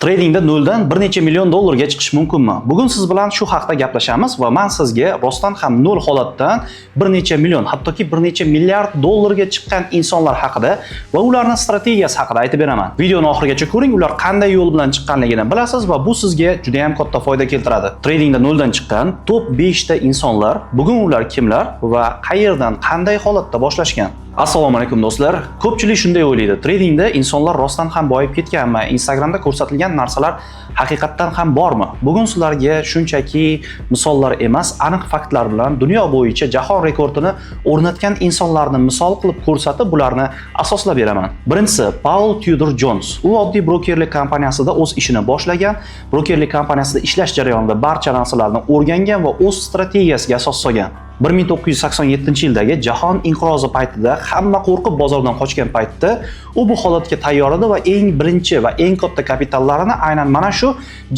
Tradingda noldan bir necha million dollarga chiqish mumkinmi? Bugun siz bilan shu haqda gaplashamiz va men sizga rostdan ham nol holatdan bir necha million, hattoki bir necha milliard dollarga chiqqan insonlar haqida va ularning strategiyasi haqida aytib beraman. Videoni oxirigacha ko'ring, ular qanday yo'l bilan chiqqanligini bilasiz va bu sizga juda ham katta foyda keltiradi. Tradingda noldan chiqqan top 5 ta insonlar, bugun ular kimlar va qayerdan, qanday holatda boshlashgan? Assalomu alaykum do'stlar. Ko'pchilik shunday o'ylaydi. Tradingda insonlar rostdan ham boyib ketganmi? Instagramda ko'rsatilgan narsalar haqiqatdan ham bormi? Bugun sizlarga shunchaki misollar emas, aniq faktlar bilan dunyo bo'yicha jahon rekordini o'rnatgan insonlarni misol qilib ko'rsatib, bularni asoslab beraman. Birinchisi Paul Tudor Jones. U oddiy brokerlik kompaniyasida o'z ishini boshlagan, brokerlik kompaniyasida ishlash jarayonida barcha narsalarni o'rgangan va o'z strategiyasiga asos solgan. 1987-yildagi jahon inqirozi paytida hamma qo'rqib bozordan qochgan paytda u bu holatga tayyor edi va eng birinchi va eng katta kapitallarini aynan mana shu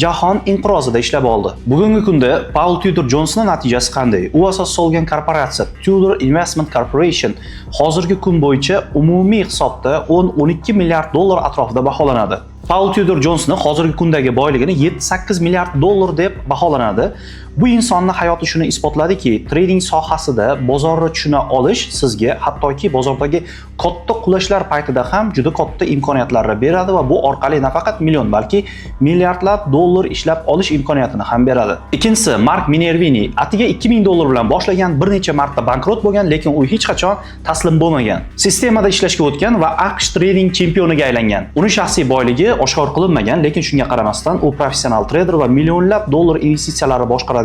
jahon inqirozida ishlab oldi. Bugungi kunda Paul Tudor Jonesning natijasi qanday? U asos solgan korporatsiya Tudor Investment Corporation hozirgi kun bo'yicha umumiy hisobda 10-12 milliard dollar atrofida baholanadi. Paul Tudor Jonesning hozirgi kundagi boyligini 7-8 milliard dollar deb baholanadi. Bu insonning hayoti shuni isbotladiki, trading sohasida bozorni tushuna olish sizga hattoki bozordagi katta qulashlar paytida ham juda katta imkoniyatlarni beradi va bu orqali nafaqat million, balki milliardlab dollar ishlab olish imkoniyatini ham beradi. Ikkinchisi Mark Minervini. Atiga 2000 dollar bilan boshlagan, bir necha marta bankrot bo'lgan, lekin u hech qachon taslim bo'lmagan. Sistemada ishlashga o'tgan va AQSh trading chempioniga aylangan. Uning shaxsiy boyligi oshkor qilinmagan, lekin shunga qaramasdan u professional trader va millionlab dollar investitsiyalari boshqaradigan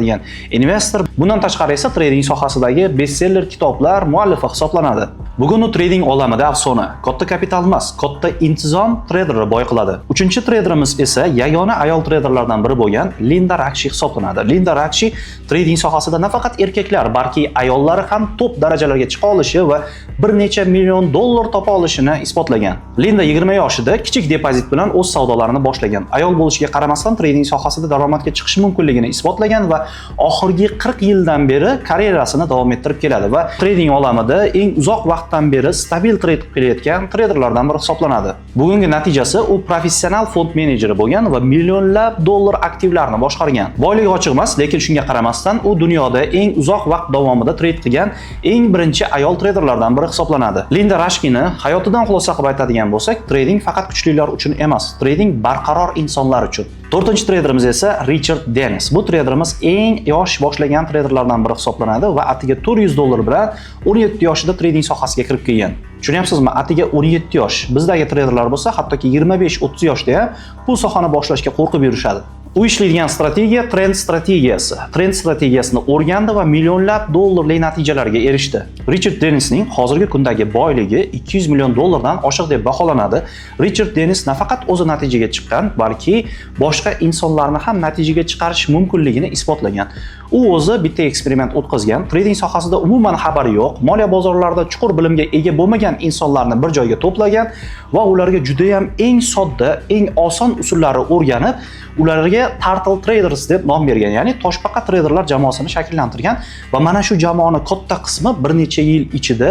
investor. Bundan tashqari esa trading sohasidagi bestseller kitoblar muallifi hisoblanadi. Bugun u trading olamida afsona, katta kapital emas, katta intizom traderni boy qiladi. Uchinchi traderimiz esa yagona ayol traderlardan biri bo'lgan Linda Rakshi hisoblanadi. Linda Rakshi trading sohasida nafaqat erkaklar, balki ayollari ham top darajalarga chiqa olishi va bir necha million dollar topa olishini isbotlagan. Linda 20 yoshida kichik depozit bilan o'z savdolarini boshlagan. Ayol bo'lishiga qaramasdan trading sohasida daromadga chiqish mumkinligini isbotlagan va oxirgi 40 yildan beri karyerasini davom ettirib keladi va trading olamida eng uzoq vaqtdan beri stabil trade qilib kelayotgan traderlardan biri hisoblanadi. Bugungi natijasi u professional fond menejeri bo'lgan va millionlab dollar aktivlarni boshqargan. Boyligi ochiq emas, lekin shunga qaramasdan u dunyoda eng uzoq vaqt davomida trade qilgan eng birinchi ayol traderlardan biri hisoblanadi. Linda Rashkini hayotidan xulosa qilib aytadigan bo'lsak, trading faqat kuchlilar uchun emas, trading barqaror insonlar uchun. To'rtinchi traderimiz esa Richard Dennis. Bu traderimiz eng yosh boshlagan traderlardan biri hisoblanadi va atiga 400 dollar bilan 17 yoshida trading sohasiga kirib kelgan. Tushunyapsizmi? Atiga 17 yosh. Bizdagi traderlar bo'lsa, hattoki 25-30 yoshda ham bu sohani boshlashga qo'rqib yurishadi. U ishlaydigan strategiya trend strategiyasi. Trend strategiyasini o'rgandi va millionlab dollarlik natijalarga erishdi. Richard Dennisning hozirgi kundagi boyligi 200 million dollardan oshiq deb baholanadi. Richard Dennis nafaqat o'zi natijaga chiqqan, balki boshqa insonlarni ham natijaga chiqarish mumkinligini isbotlagan. U o'zi bitta eksperiment o'tkazgan, trading sohasida umuman xabari yo'q, moliya bozorlarida chuqur bilimga ega bo'lmagan insonlarni bir joyga to'plagan va ularga juda ham eng sodda, eng oson usullarni o'rganib, ularga Turtle Traders deb nom bergan, ya'ni toshbaqa traderlar jamoasini shakllantirgan va mana shu jamoaning katta qismi bir necha yil ichida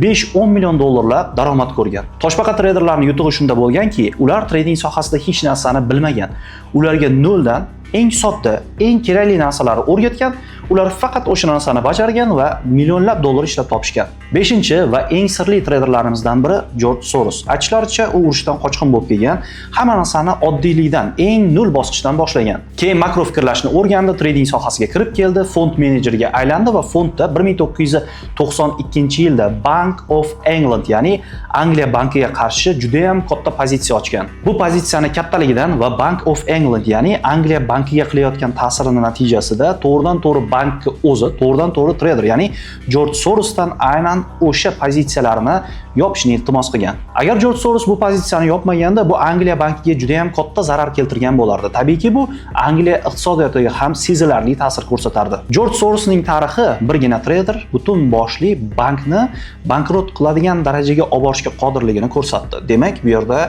5-10 million dollarlab daromad ko'rgan. Toshbaqa traderlarning yutug'i shunda bo'lganki, ular trading sohasida hech narsani bilmagan. Ularga noldan eng sodda, eng kerakli narsalarni o'rgatgan, ular faqat o'sha narsani bajargan va millionlab dollar ishlab topishgan. 5-chi va eng sirli traderlarimizdan biri George Soros. Aytishlaricha, u urushdan qochqin bo'lib kelgan, hamma narsani oddiylikdan, eng nol bosqichdan boshlagan. Keyin makro fikrlashni o'rgandi, trading sohasiga kirib keldi, fond menejeriga aylandi va fondda 1992-yilda Bank of England, ya'ni Angliya bankiga qarshi juda ham katta pozitsiya ochgan. Bu pozitsiyani kattaligidan va Bank of England, ya'ni Angliya bankiga qilayotgan ta'sirini natijasida to'g'ridan-to'g'ri bankni o'zi, to'g'ridan-to'g'ri trader, ya'ni George Sorosdan aynan o'sha pozitsiyalarni yopishni iltimos qilgan. Agar George Soros bu pozitsiyani yopmaganda, bu Angliya bankiga juda ham katta zarar keltirgan bo'lardi. Tabiiyki bu Angliya iqtisodiyotiga ham sezilarli ta'sir ko'rsatardi. George Sorosning tarixi birgina trader butun boshli bankni bankrot qiladigan darajaga olib borishga qodirligini ko'rsatdi. Demak, bu yerda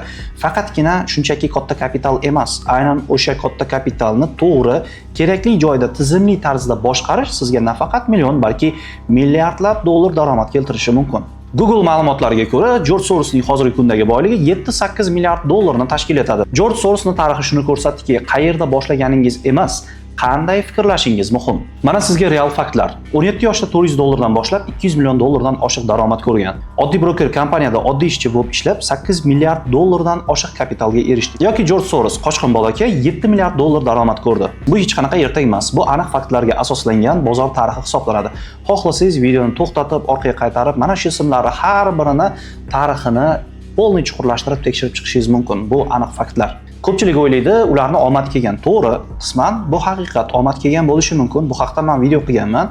faqatgina shunchaki katta kapital emas, aynan o'sha katta kapitalni to'g'ri, kerakli joyda tizimli tarzda boshqarish sizga nafaqat million, balki milliardlab dollar daromad keltirishi mumkin. Google ma'lumotlariga ko'ra, George Sorosning hozirgi kundagi boyligi 7-8 milliard dollarni tashkil etadi. George Sorosning tarixi shuni ko'rsatdiki, qayerda boshlaganingiz emas, qanday fikrlashingiz muhim. Mana sizga real faktlar. 17 yoshda 400 dollardan boshlab 200 million dollardan oshiq daromad ko'rgan. Oddiy broker kompaniyada oddiy ishchi bo'lib ishlab 8 milliard dollardan oshiq kapitalga erishdi. Yoki George Soros qochqin bolakay 7 milliard dollar daromad ko'rdi. Bu hech qanaqa ertak emas. Bu aniq faktlarga asoslangan bozor tarixi hisoblanadi. Xohlasangiz videoni to'xtatib, orqaga qaytarib, mana shu ismlarni har birini tarixini polni chuqurlashtirib tekshirib chiqishingiz mumkin. Bu aniq faktlar. Ko'pchilik o'ylaydi, ularni omad kelgan. To'g'ri, qisman bu haqiqat, omad kelgan bo'lishi mumkin. Bu haqda men video qilganman.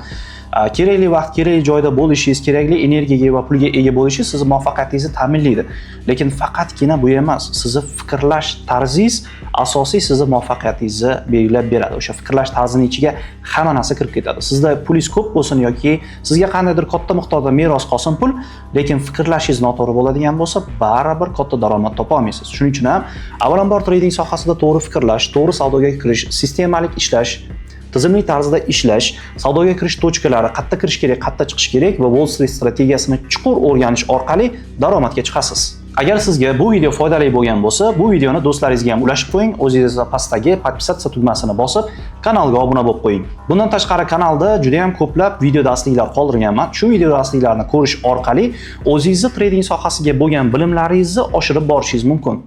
Kerakli vaqt, kerakli joyda bo'lishingiz, kerakli energiyaga va pulga ega bo'lishingiz sizni muvaffaqiyatingizni ta'minlaydi. Lekin faqatgina bu emas. Sizni fikrlash tarzingiz asosiy sizni muvaffaqiyatingizni belgilab beradi. O'sha fikrlash tarzining ichiga hamma narsa kirib ketadi. Sizda pulingiz ko'p bo'lsin yoki sizga qandaydir katta miqdorda meros qolsin pul, lekin fikrlashingiz noto'g'ri bo'ladigan bo'lsa, baribir katta daromad topa olmaysiz. Shuning uchun ham avvalambor trading sohasida to'g'ri fikrlash, to'g'ri savdoga kirish, sistemalik ishlash, tizimli tarzda ishlash, savdoga kirish tochkalari, qayerda kirish kerak, qayerda chiqish kerak va Wall Street strategiyasini chuqur o'rganish orqali daromadga chiqasiz. Agar sizga bu video foydali bo'lgan bo'lsa, bu videoni do'stlaringizga ham ulashib qo'ying, o'zingiz pastdagi podpisatsiya tugmasini bosib, kanalga obuna bo'lib qo'ying. Bundan tashqari kanalda juda ham ko'plab video darsliklar qoldirganman. Shu video darsliklarni ko'rish orqali o'zingizni trading sohasiga bo'lgan bilimlaringizni oshirib borishingiz mumkin.